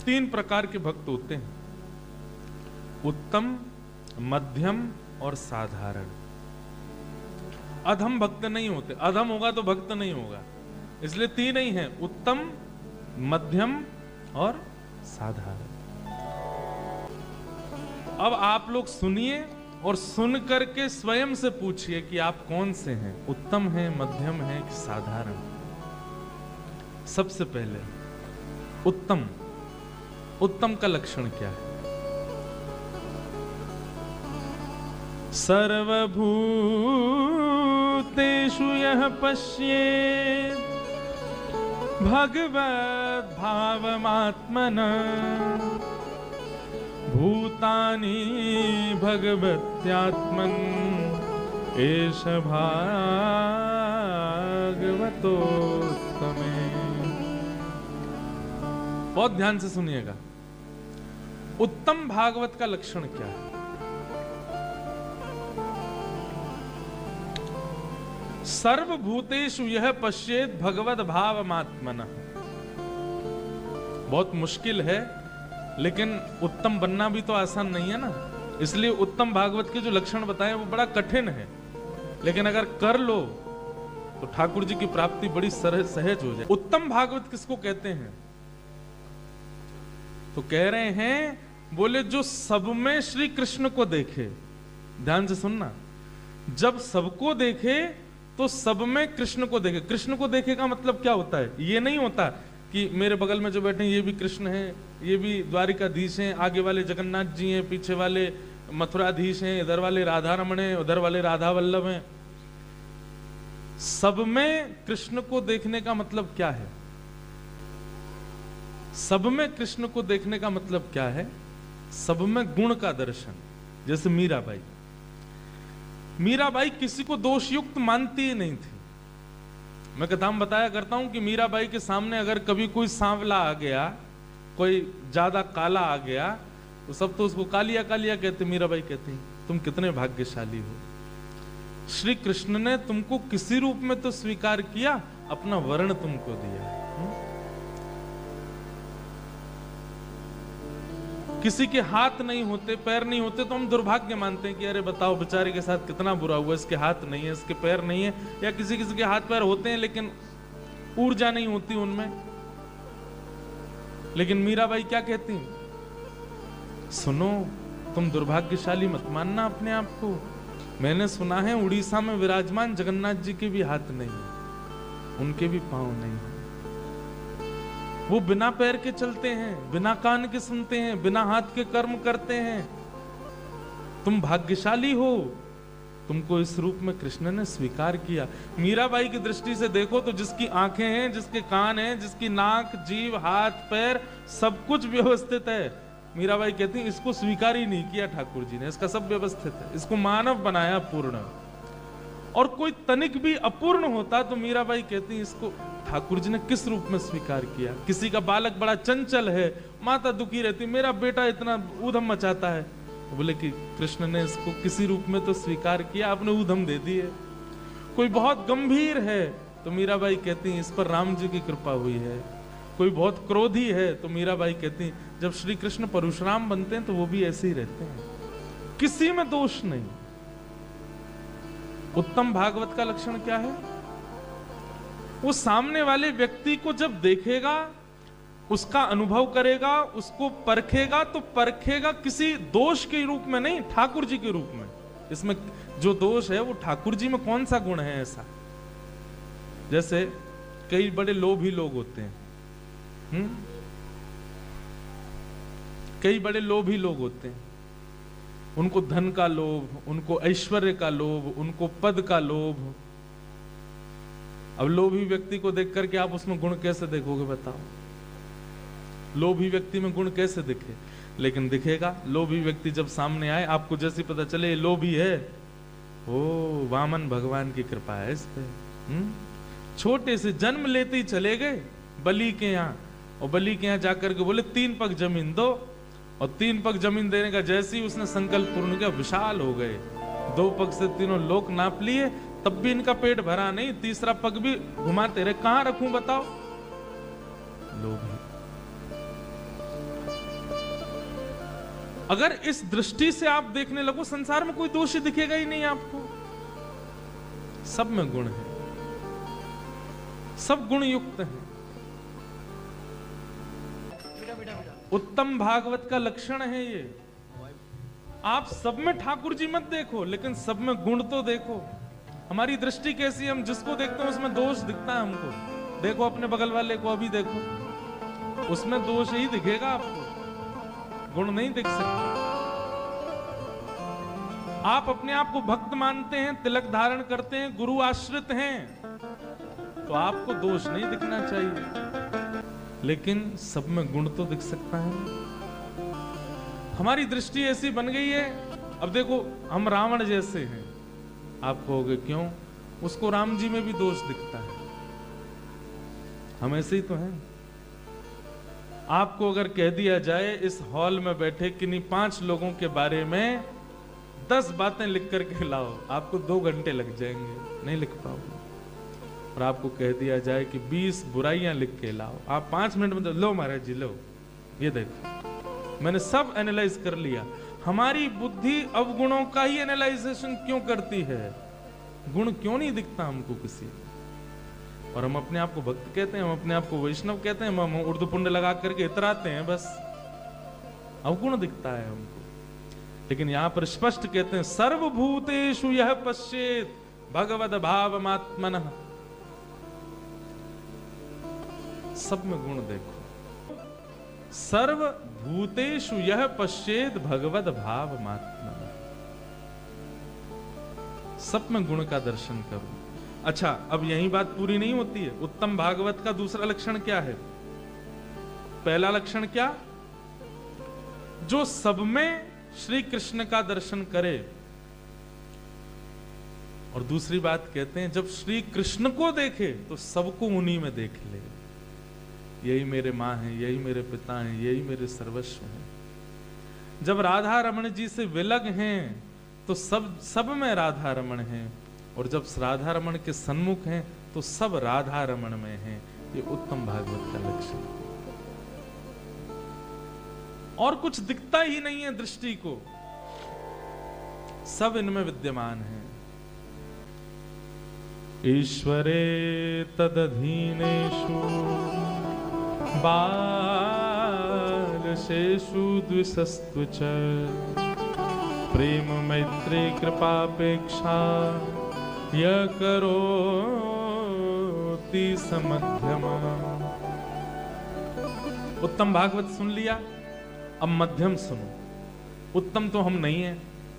तीन प्रकार के भक्त होते हैं, उत्तम, मध्यम और साधारण। अधम भक्त नहीं होते, अधम होगा तो भक्त नहीं होगा, इसलिए तीन ही हैं, उत्तम, मध्यम और साधारण। अब आप लोग सुनिए और सुन करके स्वयं से पूछिए कि आप कौन से हैं, उत्तम हैं, मध्यम हैं कि साधारण। सबसे पहले उत्तम, उत्तम का लक्षण क्या है? सर्वभूतेषु यः पश्येत् भगवद् भावमात्मनः भूतानि भगवत्यात्मन् एष भागवतोत्तमे। बहुत ध्यान से सुनिएगा, उत्तम भागवत का लक्षण क्या है? सर्वभूतेषु यः पश्येत् भगवद् भावमात्मनः। बहुत मुश्किल है, लेकिन उत्तम बनना भी तो आसान नहीं है ना, इसलिए उत्तम भागवत के जो लक्षण बताए वो बड़ा कठिन है, लेकिन अगर कर लो तो ठाकुर जी की प्राप्ति बड़ी सहज हो जाए। उत्तम भागवत किसको कहते हैं? तो कह रहे हैं, बोले जो सब में श्री कृष्ण को देखे। ध्यान से सुनना, जब सबको देखे तो सब में कृष्ण को देखे। कृष्ण को देखे का मतलब क्या होता है? ये नहीं होता कि मेरे बगल में जो बैठे हैं ये भी कृष्ण हैं, ये भी द्वारिकाधीश हैं, आगे वाले जगन्नाथ जी हैं, पीछे वाले मथुराधीश हैं, इधर वाले राधा रमण हैं, उधर वाले राधा वल्लभ हैं। सब में कृष्ण को देखने का मतलब क्या है? सब में कृष्ण को देखने का मतलब क्या है? सब में गुण का दर्शन। जैसे मीराबाई, मीराबाई किसी को दोषयुक्त मानती ही नहीं थी। मैं कथाम बताया करता हूं कि मीराबाई के सामने अगर कभी कोई सांवला आ गया, कोई ज्यादा काला आ गया, तो सब तो उसको कालिया कालिया कहते। मीराबाई कहती तुम कितने भाग्यशाली हो, श्री कृष्ण ने तुमको किसी रूप में तो स्वीकार किया, अपना वर्ण तुमको दिया। किसी के हाथ नहीं होते, पैर नहीं होते तो हम दुर्भाग्य मानते हैं कि अरे बताओ बेचारे के साथ कितना बुरा हुआ, इसके हाथ नहीं है, इसके पैर नहीं है, या किसी किसी के हाथ पैर होते हैं लेकिन ऊर्जा नहीं होती उनमें। लेकिन मीराबाई क्या कहती, सुनो तुम दुर्भाग्यशाली मत मानना अपने आप को। मैंने सुना है उड़ीसा में विराजमान जगन्नाथ जी के भी हाथ नहीं है, उनके भी पांव नहीं है, वो बिना पैर के चलते हैं, बिना कान के सुनते हैं, बिना हाथ के कर्म करते हैं। तुम भाग्यशाली हो, तुमको इस रूप में कृष्ण ने स्वीकार किया। मीराबाई की दृष्टि से देखो तो जिसकी आंखें हैं, जिसके कान हैं, जिसकी नाक, जीभ, हाथ, पैर सब कुछ व्यवस्थित है, मीराबाई कहती है इसको स्वीकार ही नहीं किया ठाकुर जी ने, इसका सब व्यवस्थित है, इसको मानव बनाया पूर्ण। और कोई तनिक भी अपूर्ण होता तो मीराबाई कहती इसको ठाकुर जी ने किस रूप में स्वीकार किया। किसी का बालक बड़ा चंचल है, माता दुखी रहती, मेरा बेटा इतना ऊधम मचाता है, बोले कि कृष्ण ने इसको किसी रूप में तो स्वीकार किया, आपने ऊधम दे दिए। कोई बहुत गंभीर है तो मीराबाई कहती इस पर राम जी की कृपा हुई है। कोई बहुत क्रोधी है तो मीराबाई कहती जब श्री कृष्ण परशुराम बनते हैं तो वो भी ऐसे ही रहते हैं, किसी में दोष नहीं। उत्तम भागवत का लक्षण क्या है? वो सामने वाले व्यक्ति को जब देखेगा, उसका अनुभव करेगा, उसको परखेगा, तो परखेगा किसी दोष के रूप में नहीं, ठाकुर जी के रूप में। इसमें जो दोष है वो ठाकुर जी में कौन सा गुण है ऐसा? जैसे कई बड़े लोभी लोग होते हैं, कई बड़े लोभी लोग होते हैं, उनको धन का लोभ, उनको ऐश्वर्य का लोभ, उनको पद का लोभ। अब लोभी व्यक्ति को देख करके आप उसमें गुण कैसे देखोगे बताओ? लोभी व्यक्ति में गुण कैसे दिखे? लेकिन दिखेगा, लोभी व्यक्ति जब सामने आए, आपको जैसे पता चले ये लोभी है, ओ वामन भगवान की कृपा है इस पे। छोटे से जन्म लेते ही चले गए बलि के यहाँ, और बलि के यहाँ जाकर के बोले 3 पग जमीन दो, और 3 पग जमीन देने का जैसे ही उसने संकल्प पूर्ण किया, विशाल हो गए। 2 पग से तीनों लोक नाप लिए, तब भी इनका पेट भरा नहीं, तीसरा पग भी घुमाते रहे, कहां रखूं बताओ? लोभी। अगर इस दृष्टि से आप देखने लगो, संसार में कोई दोष दिखेगा ही नहीं आपको। सब में गुण है, सब गुण युक्त हैं। उत्तम भागवत का लक्षण है ये। आप सब में ठाकुर जी मत देखो, लेकिन सब में गुण तो देखो। हमारी दृष्टि कैसी है, हम जिसको देखते हैं उसमें दोष दिखता है हमको। देखो अपने बगल वाले को, अभी देखो, उसमें दोष ही दिखेगा आपको, गुण नहीं दिख सकते। आप अपने आप को भक्त मानते हैं, तिलक धारण करते हैं, गुरु आश्रित हैं, तो आपको दोष नहीं दिखना चाहिए, लेकिन सब में गुण तो दिख सकता है। हमारी दृष्टि ऐसी बन गई है। अब देखो, हम रावण जैसे हैं। आप कहोगे क्यों? उसको राम जी में भी दोष दिखता है, हम ऐसे ही तो हैं। आपको अगर कह दिया जाए इस हॉल में बैठे किन्हीं 5 लोगों के बारे में 10 बातें लिख करके लाओ, आपको 2 घंटे लग जाएंगे, नहीं लिख पाओगे। और आपको कह दिया जाए कि 20 बुराइयां लिख के लाओ, आप 5 मिनट में लो महाराज जी, लो ये देखो, मैंने सब एनालाइज कर लिया। हमारी बुद्धि अवगुणों का ही एनालाइजेशन क्यों करती है? गुण क्यों नहीं दिखता हमको किसी? और हम अपने आप को भक्त कहते हैं, हम अपने आप को वैष्णव कहते हैं, हम उर्दू पुण्य लगा करके इतराते हैं, बस अवगुण दिखता है हमको। लेकिन यहां पर स्पष्ट कहते हैं, सर्वभूतेषु यह पश्येत भगवद भावमात्मनः। सब में गुण देखो। सर्वभूतेषु यह पश्येत भगवद भावमात्मनः। सब में गुण का दर्शन करो। अच्छा, अब यही बात पूरी नहीं होती है। उत्तम भागवत का दूसरा लक्षण क्या है? पहला लक्षण क्या? जो सब में श्री कृष्ण का दर्शन करे। और दूसरी बात कहते हैं, जब श्री कृष्ण को देखे तो सबको उन्हीं में देख ले। यही मेरे माँ हैं, यही मेरे पिता हैं, यही मेरे सर्वस्व हैं। जब राधा रमण जी से विलग हैं तो सब में राधा रमण हैं, और जब राधा रमण के सन्मुख हैं तो सब राधा रमण में हैं। ये उत्तम भागवत का लक्षण है। और कुछ दिखता ही नहीं है दृष्टि को, सब इनमें विद्यमान है। ईश्वरे तदधीनेषु बालशेषु द्विषस्तु च प्रेम मैत्री कृपापेक्षा य करोति समध्यम। उत्तम भागवत सुन लिया, अब मध्यम सुनो। उत्तम तो हम नहीं है,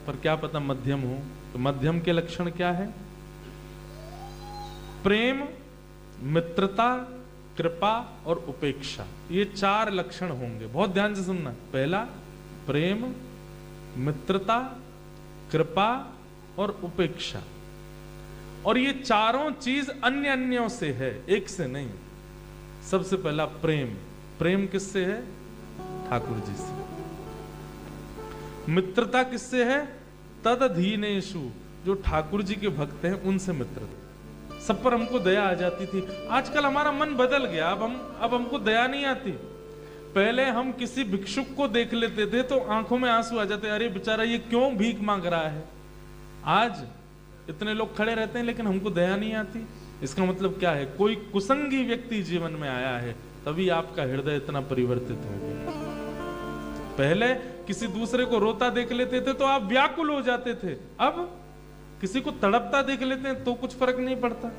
पर क्या पता मध्यम हो। तो मध्यम के लक्षण क्या है? प्रेम, मित्रता, कृपा और उपेक्षा, ये 4 लक्षण होंगे। बहुत ध्यान से सुनना। पहला प्रेम, मित्रता, कृपा और उपेक्षा। और ये चारों चीज अन्य अन्यों से है, एक से नहीं। सबसे पहला प्रेम। प्रेम किससे है? ठाकुर जी से। मित्रता किससे है? तदधीनेषु, जो ठाकुर जी के भक्त हैं उनसे मित्रता। सब पर हमको दया आ जाती थी। आजकल हमारा मन बदल गया, अब हमको दया नहीं आती। पहले हम किसी भिक्षुक को देख लेते थे तो आंखों में आंसू आ जाते, अरे बेचारा ये क्यों भीख मांग रहा है। आज इतने लोग खड़े रहते हैं लेकिन हमको दया नहीं आती। इसका मतलब क्या है? कोई कुसंगी व्यक्ति जीवन में आया है, तभी आपका हृदय इतना परिवर्तित हो गया। पहले किसी दूसरे को रोता देख लेते थे तो आप व्याकुल हो जाते थे, अब किसी को तड़पता देख लेते हैं तो कुछ फर्क नहीं पड़ता।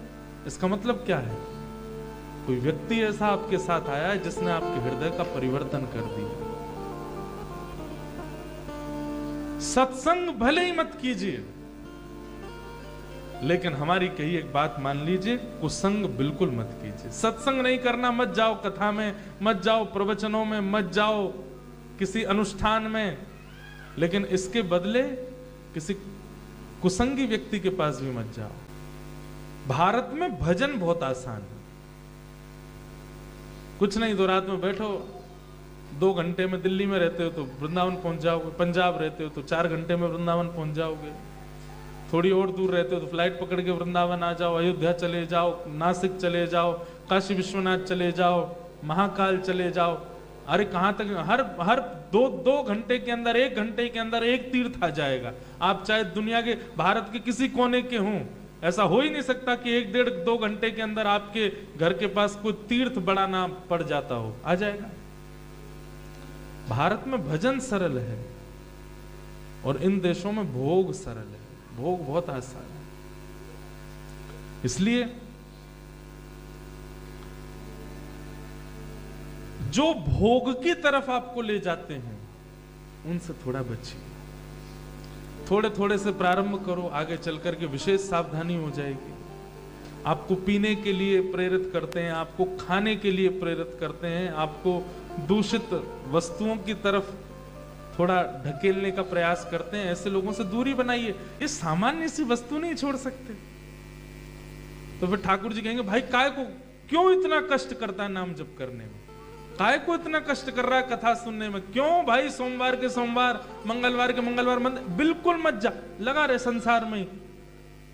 इसका मतलब क्या है? कोई व्यक्ति ऐसा आपके साथ आया है जिसने आपके हृदय का परिवर्तन कर दिया। सत्संग भले ही मत कीजिए, लेकिन हमारी कही एक बात मान लीजिए, कुसंग बिल्कुल मत कीजिए। सत्संग नहीं करना, मत जाओ कथा में, मत जाओ प्रवचनों में, मत जाओ किसी अनुष्ठान में, लेकिन इसके बदले किसी कुसंगी व्यक्ति के पास भी मत जाओ। भारत में भजन बहुत आसान है। कुछ नहीं, 2 रात में बैठो, 2 घंटे में दिल्ली में रहते हो तो वृंदावन पहुंच जाओगे, पंजाब रहते हो तो 4 घंटे में वृंदावन पहुंच जाओगे, थोड़ी और दूर रहते हो तो फ्लाइट पकड़ के वृंदावन आ जाओ, अयोध्या चले जाओ, नासिक चले जाओ, काशी विश्वनाथ चले जाओ, महाकाल चले जाओ। अरे कहां तक, हर दो घंटे के अंदर, 1 घंटे के अंदर एक तीर्थ आ जाएगा। आप चाहे दुनिया के, भारत के किसी कोने के हों, ऐसा हो ही नहीं सकता कि 1 डेढ़ 2 घंटे के अंदर आपके घर के पास कोई तीर्थ बड़ा ना पड़ जाता हो, आ जाएगा। भारत में भजन सरल है और इन देशों में भोग सरल है, भोग बहुत आसान है। इसलिए जो भोग की तरफ आपको ले जाते हैं उनसे थोड़ा बचिए, थोड़े थोड़े से प्रारंभ करो, आगे चल करके विशेष सावधानी हो जाएगी। आपको पीने के लिए प्रेरित करते हैं, आपको खाने के लिए प्रेरित करते हैं, आपको दूषित वस्तुओं की तरफ थोड़ा ढकेलने का प्रयास करते हैं, ऐसे लोगों से दूरी बनाइए। ये सामान्य सी वस्तु नहीं छोड़ सकते। तो फिर ठाकुर जी कहेंगे, भाई काय को क्यों इतना कष्ट करता है नाम जप करने में, काय को इतना कष्ट कर रहा है कथा सुनने में, क्यों भाई सोमवार के सोमवार, मंगलवार के मंगलवार बिल्कुल मत जा, लगा रहे संसार में,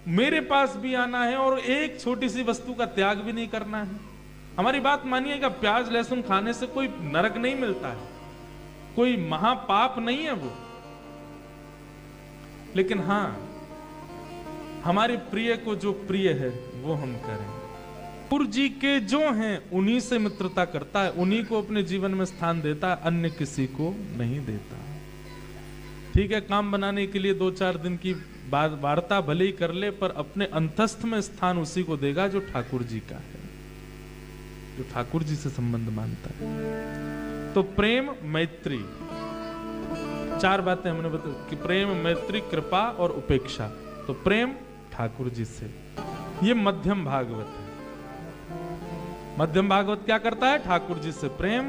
मेरे पास भी आना है और एक छोटी सी वस्तु का त्याग भी नहीं करना है। हमारी बात मानिएगा, प्याज लहसुन खाने से कोई नरक नहीं मिलता है, कोई महापाप नहीं है वो, लेकिन हां हमारे प्रिय को जो प्रिय है वो हम करें। ठाकुर जी के जो हैं उन्हीं से मित्रता करता है, उन्हीं को अपने जीवन में स्थान देता है, अन्य किसी को नहीं देता। ठीक है, काम बनाने के लिए 2-4 दिन की वार्ता भले ही कर ले, पर अपने अंतस्थ में स्थान उसी को देगा जो ठाकुर जी का है, जो ठाकुर जी से संबंध मानता है। तो प्रेम मैत्री, 4 बातें हमने बताई कि प्रेम मैत्री कृपा और उपेक्षा। तो प्रेम ठाकुर जी से, ये मध्यम भागवत है। मध्यम भागवत क्या करता है? ठाकुर जी से प्रेम,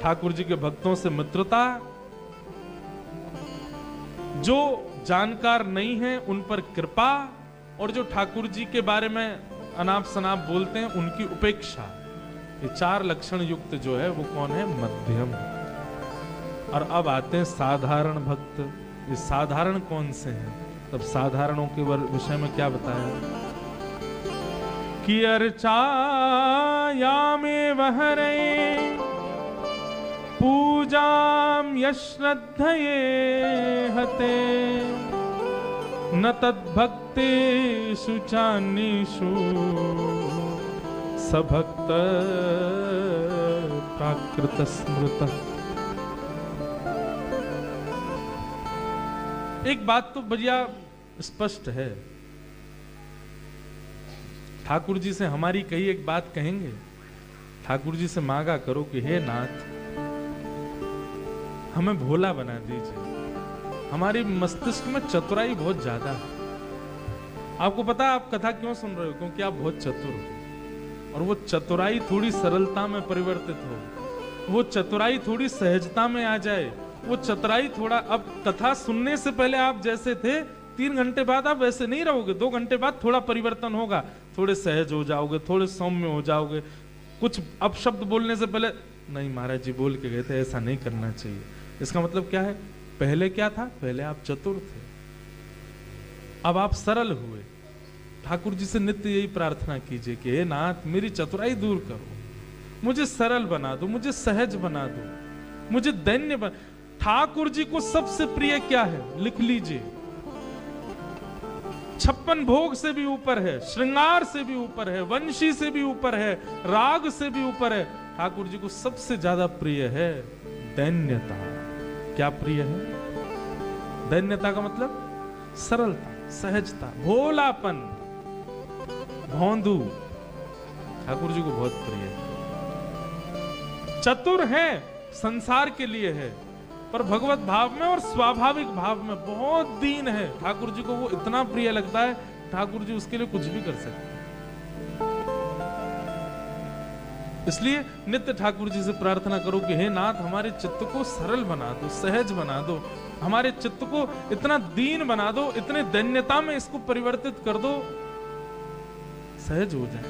ठाकुर जी के भक्तों से मित्रता, जो जानकार नहीं है उन पर कृपा, और जो ठाकुर जी के बारे में अनाप शनाप बोलते हैं उनकी उपेक्षा। ये 4 लक्षण युक्त जो है वो कौन है? मध्यम। और अब आते हैं साधारण भक्त। ये साधारण कौन से हैं? तब साधारणों के विषय में क्या बताया कि अर्चायामेव हरे पूजाम यश्रद्धये हते न तद्भक्तेषु चान्येषु सभक्त प्राकृत स्मृत। एक बात तो बढ़िया स्पष्ट है, ठाकुर जी से हमारी कही एक बात कहेंगे, ठाकुर जी से मांगा करो कि हे नाथ हमें भोला बना दीजिए, हमारी मस्तिष्क में चतुराई बहुत ज्यादा है। आपको पता है आप कथा क्यों सुन रहे हो? क्योंकि आप बहुत चतुर हो, और वो चतुराई थोड़ी सरलता में परिवर्तित हो, वो चतुराई थोड़ी सहजता में आ जाए, वो चतुराई थोड़ा, अब कथा सुनने से पहले आप जैसे थे 3 घंटे बाद आप वैसे नहीं रहोगे, 2 घंटे बाद थोड़ा परिवर्तन होगा, थोड़े सहज हो जाओगे, थोड़े सौम्य हो जाओगे। कुछ अपशब्द बोलने से पहले नहीं महाराज जी बोल के गए थे, ऐसा नहीं करना चाहिए। इसका मतलब क्या है? पहले क्या था? पहले आप चतुर थे, अब आप सरल हुए। ठाकुर जी से नित्य यही प्रार्थना कीजिए कि हे नाथ मेरी चतुराई दूर करो, मुझे सरल बना दो, मुझे सहज बना दो, मुझे दैन्य बना। ठाकुर जी को सबसे प्रिय क्या है? लिख लीजिए, 56 भोग से भी ऊपर है, श्रृंगार से भी ऊपर है, वंशी से भी ऊपर है, राग से भी ऊपर है। ठाकुर जी को सबसे ज्यादा प्रिय है दैन्यता। क्या प्रिय है? दैन्यता का मतलब सरलता, सहजता, भोलापन, भौंदू। ठाकुर जी को बहुत प्रिय है। चतुर है संसार के लिए है, पर भगवत भाव में और स्वाभाविक भाव में बहुत दीन है। ठाकुर जी को वो इतना प्रिय लगता है, ठाकुर जी उसके लिए कुछ भी कर सकते हैं। इसलिए नित्य ठाकुर जी से प्रार्थना करो कि हे नाथ हमारे चित्त को सरल बना दो, सहज बना दो, हमारे चित्त को इतना दीन बना दो, इतने दैन्यता में इसको परिवर्तित कर दो, सहज हो जाए।